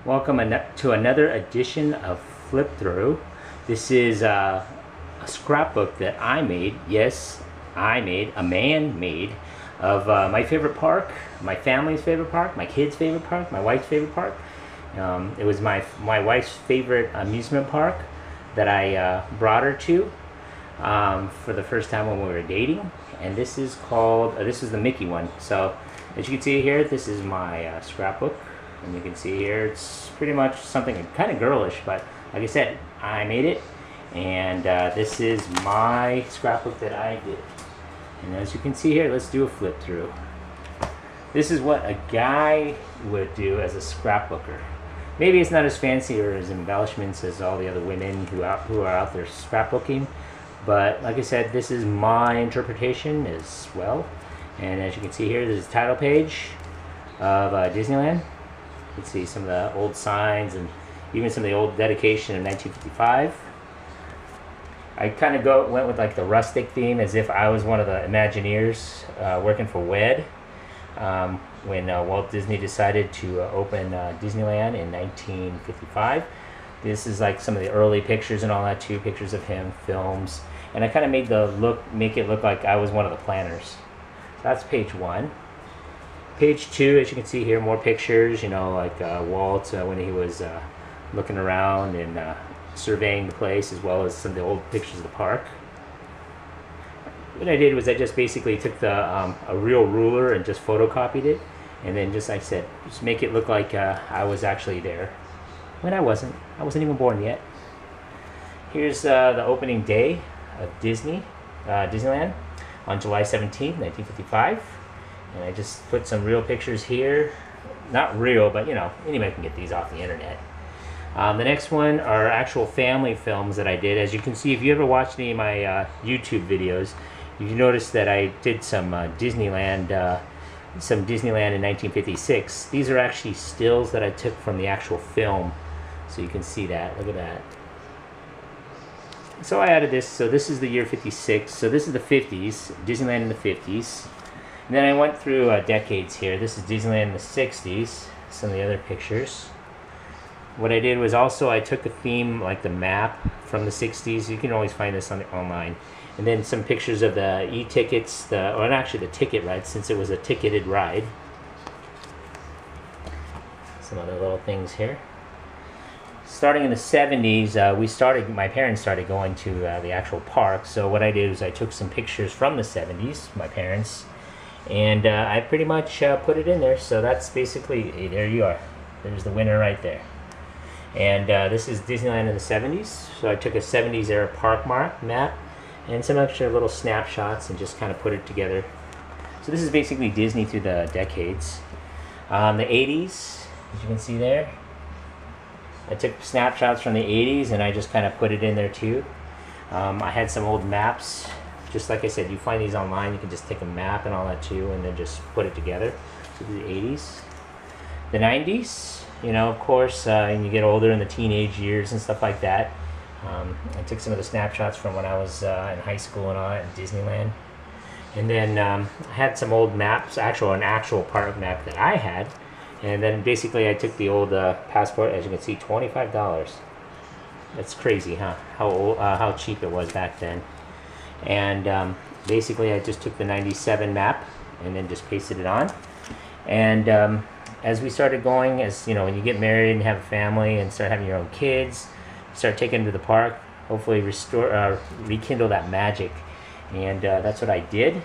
Welcome to another edition of Flip Through. This is a scrapbook that I made. Yes, I made, a man made, of my favorite park, my family's favorite park, my kids' favorite park, my wife's favorite park. It was my wife's favorite amusement park that I brought her to for the first time when we were dating. And this is called, this is the Mickey one. So as you can see here, this is my scrapbook. And you can see here, it's pretty much something kind of girlish, but like I said, I made it. And this is my scrapbook that I did. And as you can see here, let's do a flip through. This is what a guy would do as a scrapbooker. Maybe it's not as fancy or as embellishments as all the other women who are out there scrapbooking. But like I said, this is my interpretation as well. And as you can see here, there's a title page of Disneyland. You can see some of the old signs and even some of the old dedication in 1955. I kind of went with like the rustic theme, as if I was one of the Imagineers working for WED when Walt Disney decided to open Disneyland in 1955. This is like some of the early pictures and all that too, pictures of him, films, and I kind of make it look like I was one of the planners. So that's page one. Page two, as you can see here, more pictures, you know, like Walt when he was looking around and surveying the place, as well as some of the old pictures of the park. What I did was I just basically took a real ruler and just photocopied it, and then just, like I said, just make it look like I was actually there, when I wasn't. I wasn't even born yet. Here's the opening day of Disneyland on July 17th, 1955. And I just put some real pictures here. Not real, but you know, anybody can get these off the internet. The next one are actual family films that I did. As you can see, if you ever watched any of my YouTube videos, you notice that I did some Disneyland in 1956. These are actually stills that I took from the actual film. So you can see that. Look at that. So I added this. So this is the year 56. So this is the 50s, Disneyland in the 50s. And then I went through decades here. This is Disneyland in the 60s, some of the other pictures. What I did was also I took a theme like the map from the 60s. You can always find this online. And then some pictures of the e-tickets, or actually the ticket ride, since it was a ticketed ride. Some other little things here. Starting in the 70s, my parents started going to the actual park. So what I did was I took some pictures from the 70s, my parents, and I pretty much put it in there. So that's basically, there you are. There's the winner right there. And this is Disneyland in the 70s. So I took a 70s era park map and some extra little snapshots and just kind of put it together. So this is basically Disney through the decades. The 80s, as you can see there. I took snapshots from the 80s and I just kind of put it in there too. I had some old maps. Just like I said, you find these online. You can just take a map and all that too, and then just put it together. So the 80s, the 90s. You know, of course, and you get older in the teenage years and stuff like that. I took some of the snapshots from when I was in high school and all that, in Disneyland. And then I had some old maps, an actual park map that I had. And then basically I took the old passport. As you can see, $25. That's crazy, huh? How cheap it was back then. And basically I just took the 97 map and then just pasted it on. And as we started going, as you know, when you get married and have a family and start having your own kids, start taking them to the park, hopefully rekindle that magic. And that's what I did.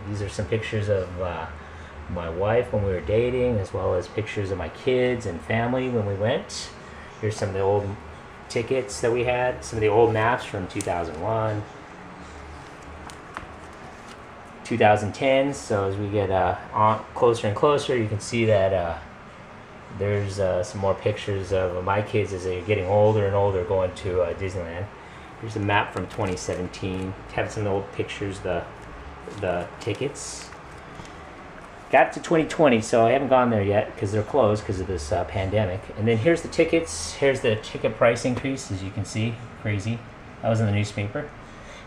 These are some pictures of my wife when we were dating, as well as pictures of my kids and family when we went. Here's some of the old tickets that we had, some of the old maps from 2001. 2010. So as we get closer and closer, you can see that there's some more pictures of my kids as they're getting older and older going to Disneyland. Here's a map from 2017. Have some of the old pictures, the tickets. Got to 2020, so I haven't gone there yet because they're closed because of this pandemic. And then here's the tickets. Here's the ticket price increase, as you can see. Crazy. That was in the newspaper.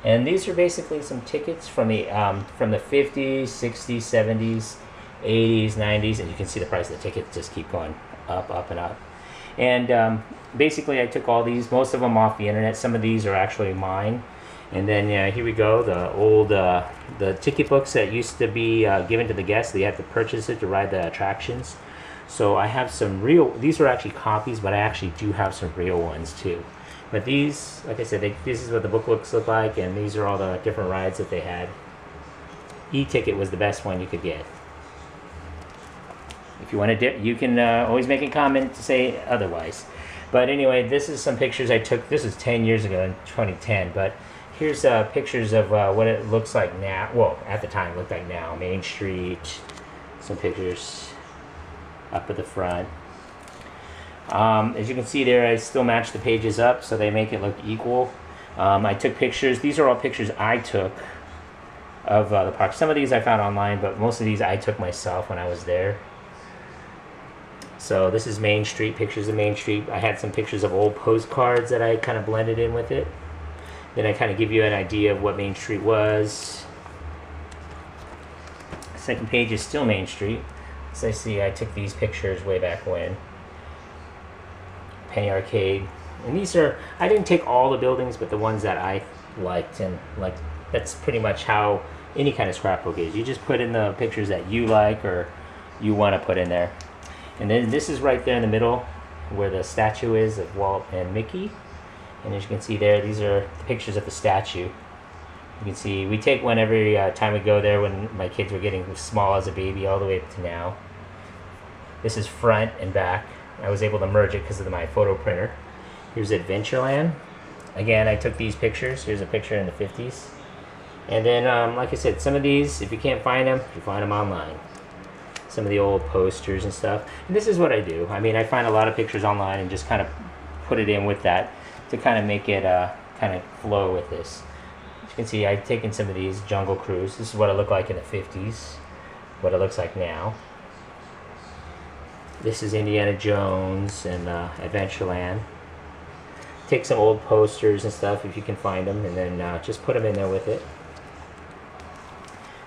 And these are basically some tickets from the 50s, 60s, 70s, 80s, 90s, and you can see the price of the tickets just keep going up, up, and up. And basically I took all these, most of them off the internet. Some of these are actually mine. And then here we go, the old the ticket books that used to be given to the guests. They had to purchase it to ride the attractions. So I have some real, these are actually copies, but I actually do have some real ones too. But these, like I said, this is what the book looks like, and these are all the different rides that they had. E-ticket was the best one you could get. If you want to dip, you can always make a comment to say otherwise. But anyway, this is some pictures I took. This was 10 years ago in 2010, but here's pictures of what it looks like now. Well, at the time, it looked like now. Main Street, some pictures up at the front. As you can see there, I still match the pages up so they make it look equal. I took pictures. These are all pictures I took of the park. Some of these I found online, but most of these I took myself when I was there. So this is Main Street, pictures of Main Street. I had some pictures of old postcards that I kind of blended in with it. Then I kind of give you an idea of what Main Street was. Second page is still Main Street. As I see, I took these pictures way back when. Penny Arcade. And these are, I didn't take all the buildings, but the ones that I liked. And like, that's pretty much how any kind of scrapbook is. You just put in the pictures that you like or you want to put in there. And then this is right there in the middle where the statue is of Walt and Mickey. And as you can see there, these are the pictures of the statue. You can see we take one every time we go there when my kids were getting small as a baby all the way up to now. This is front and back. I was able to merge it because of my photo printer. Here's Adventureland. Again, I took these pictures. Here's a picture in the 50s. And then, like I said, some of these, if you can't find them, you find them online. Some of the old posters and stuff. And this is what I do. I mean, I find a lot of pictures online and just kind of put it in with that to kind of make it kind of flow with this. As you can see, I've taken some of these Jungle Cruise. This is what it looked like in the 50s. What it looks like now. This is Indiana Jones and Adventureland. Take some old posters and stuff if you can find them, and then just put them in there with it.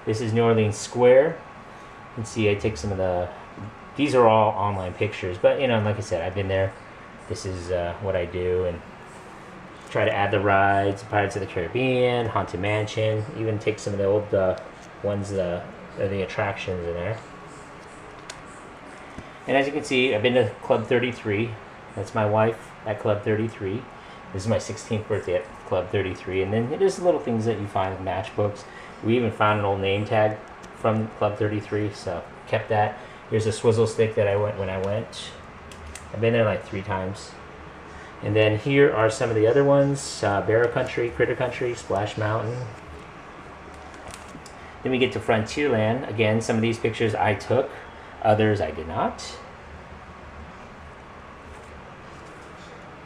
This is New Orleans Square. You can see I take some of the, these are all online pictures, but you know, like I said, I've been there. This is what I do, and try to add the rides, Pirates of the Caribbean, Haunted Mansion, even take some of the old ones, the attractions in there. And as you can see, I've been to Club 33. That's my wife at Club 33. This is my 16th birthday at Club 33. And then there's little things that you find in matchbooks. We even found an old name tag from Club 33, so kept that. Here's a swizzle stick that I went when I went. I've been there like 3 times. And then here are some of the other ones. Barrow Country, Critter Country, Splash Mountain. Then we get to Frontierland. Again, some of these pictures I took. Others I did not.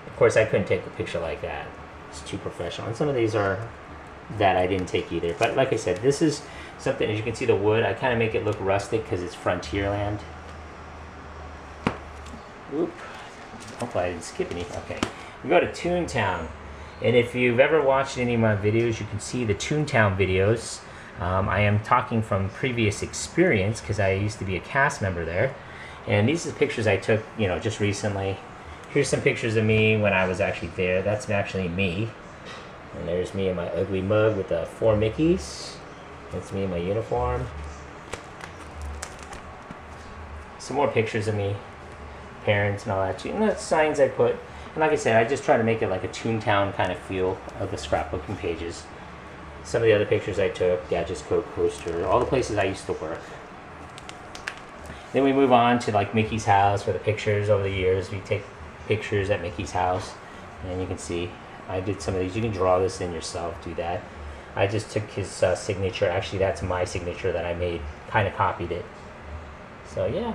Of course, I couldn't take a picture like that. It's too professional. And some of these are that I didn't take either. But like I said, this is something, as you can see the wood, I kind of make it look rustic because it's Frontierland. Oop. Hopefully I didn't skip any. Okay. We go to Toontown. And if you've ever watched any of my videos, you can see the Toontown videos. I am talking from previous experience because I used to be a cast member there. And these are pictures I took, you know, just recently. Here's some pictures of me when I was actually there. That's actually me. And there's me in my ugly mug with the 4 Mickeys. That's me in my uniform. Some more pictures of me, parents and all that. And the signs I put. And like I said, I just try to make it like a Toontown kind of feel of the scrapbooking pages. Some of the other pictures I took, Gadget's Coke Coaster, all the places I used to work. Then we move on to like Mickey's house for the pictures over the years. We take pictures at Mickey's house, and you can see I did some of these. You can draw this in yourself, do that. I just took his signature. Actually, that's my signature that I made, kind of copied it. So yeah.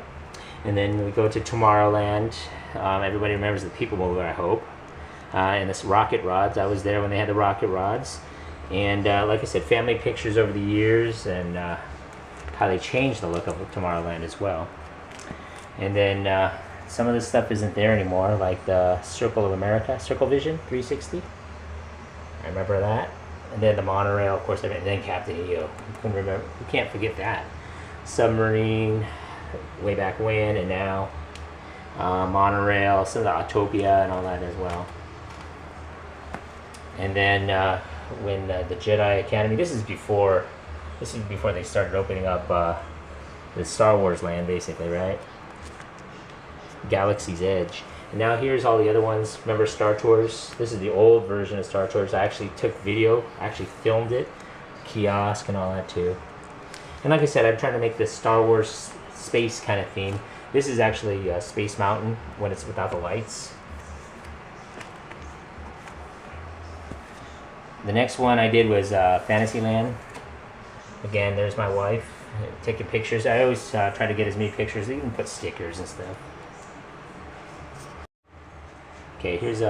And then we go to Tomorrowland. Everybody remembers the People Mover, I hope. And this Rocket Rods. I was there when they had the Rocket Rods. And like I said, family pictures over the years, and how they changed the look of Tomorrowland as well. And then some of this stuff isn't there anymore, like the Circle of America, Circle Vision 360. I remember that. And then the monorail, of course, and then Captain EO. You can't forget that. Submarine, way back when and now. monorail, some of the Autopia and all that as well. And then when the Jedi Academy, this is before they started opening up the Star Wars land, basically, right? Galaxy's Edge. And now here's all the other ones. Remember Star Tours? This is the old version of Star Tours. I actually took video, actually filmed it, kiosk and all that too. And like I said, I'm trying to make this Star Wars space kind of theme. This is actually Space Mountain when it's without the lights. The next one I did was Fantasyland. Again, there's my wife taking pictures. I always try to get as many pictures. They even put stickers and stuff. Okay, here's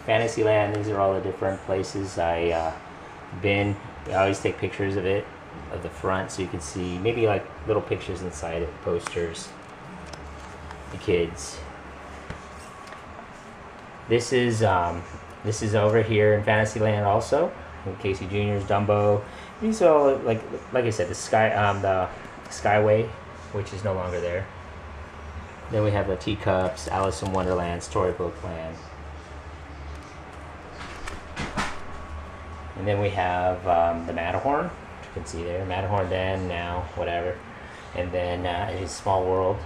Fantasyland. These are all the different places I been. I always take pictures of it, of the front, so you can see maybe like little pictures inside it, posters, the kids. This is over here in Fantasyland also. Casey Jr.'s Dumbo. These are all like I said, the Skyway, which is no longer there. Then we have the Teacups, Alice in Wonderland, Storybook Land. And then we have the Matterhorn, which you can see there. Matterhorn then, now, whatever. And then it's Small World.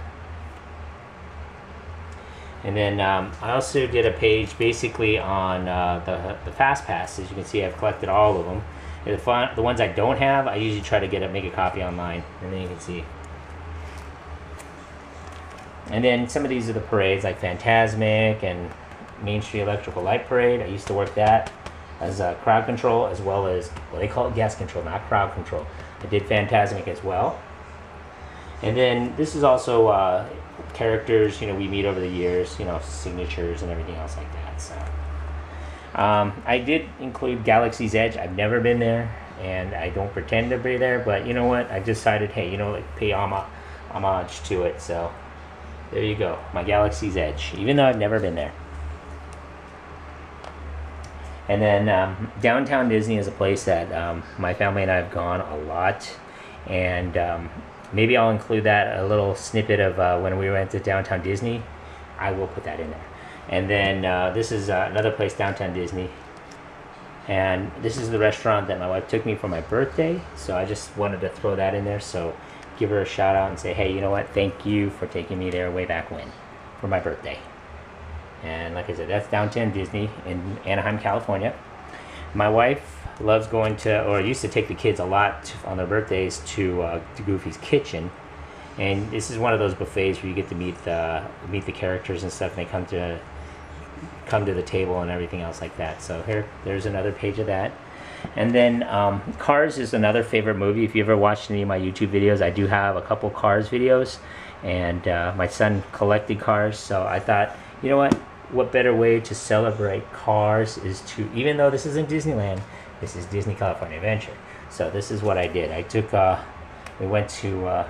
And then I also did a page basically on the Fast Pass. As you can see, I've collected all of them. And the ones I don't have, I usually try to make a copy online. And then you can see. And then some of these are the parades, like Fantasmic and Main Street Electrical Light Parade. I used to work that as crowd control, as well as, well, they call it guest control, not crowd control. I did Fantasmic as well. And then this is also characters, we meet over the years, signatures and everything else like that. So I did include Galaxy's Edge. I've never been there, and I don't pretend to be there, but you know what? I decided, hey, pay homage to it. So there you go, my Galaxy's Edge, even though I've never been there. And then Downtown Disney is a place that my family and I have gone a lot, and maybe I'll include that, a little snippet of when we went to Downtown Disney. I will put that in there. And then this is another place, Downtown Disney, and this is the restaurant that my wife took me for my birthday, so I just wanted to throw that in there. So give her a shout out and say, hey, you know what, thank you for taking me there way back when for my birthday. And like I said, that's Downtown Disney in Anaheim, California. My wife loves going to, or used to take the kids a lot on their birthdays to Goofy's Kitchen. And this is one of those buffets where you get to meet the characters and stuff, and they come to the table and everything else like that. So there's another page of that. And then Cars is another favorite movie. If you ever watched any of my YouTube videos, I do have a couple Cars videos, and my son collected cars, so I thought, you know what better way to celebrate Cars is to, even though this isn't Disneyland, this is Disney California Adventure. So this is what I did. I took, we went to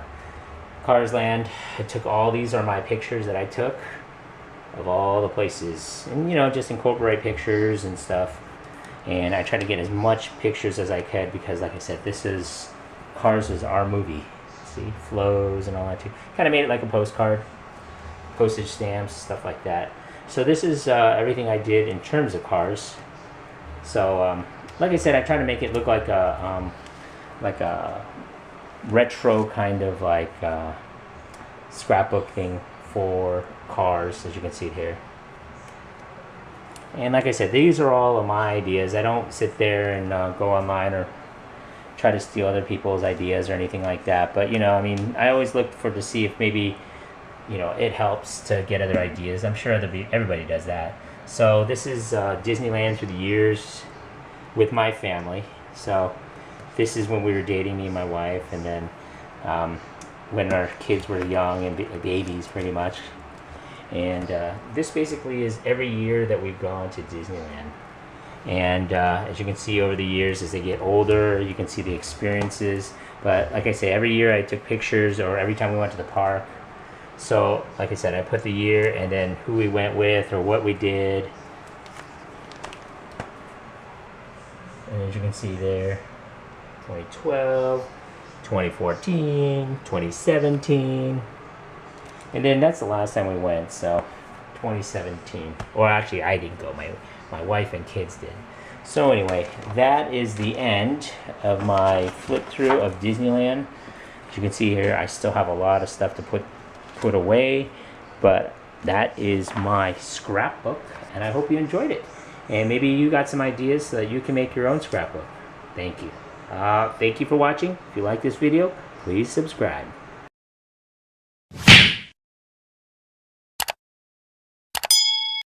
Cars Land. I took these are my pictures that I took of all the places, and just incorporate pictures and stuff. And I tried to get as much pictures as I could, because like I said, Cars is our movie. See, flows and all that too. Kind of made it like a postcard, postage stamps, stuff like that. So this is everything I did in terms of Cars. So like I said, I tried to make it look like a retro kind of like scrapbook thing for Cars, as you can see it here. And like I said, these are all of my ideas. I don't sit there and go online or try to steal other people's ideas or anything like that. But I always look to see if maybe it helps to get other ideas. I'm sure everybody does that. So this is Disneyland through the years with my family. So this is when we were dating, me and my wife, and then when our kids were young and babies, pretty much. And this basically is every year that we've gone to Disneyland. And as you can see over the years, as they get older, you can see the experiences. But like I say, every year I took pictures, or every time we went to the park. So like I said, I put the year and then who we went with or what we did. And as you can see there, 2012, 2014, 2017. And then that's the last time we went, so 2017. Or actually, I didn't go. My wife and kids did. So anyway, that is the end of my flip through of Disneyland. As you can see here, I still have a lot of stuff to put away, but that is my scrapbook, and I hope you enjoyed it. And maybe you got some ideas so that you can make your own scrapbook. Thank you. Thank you for watching. If you like this video, please subscribe.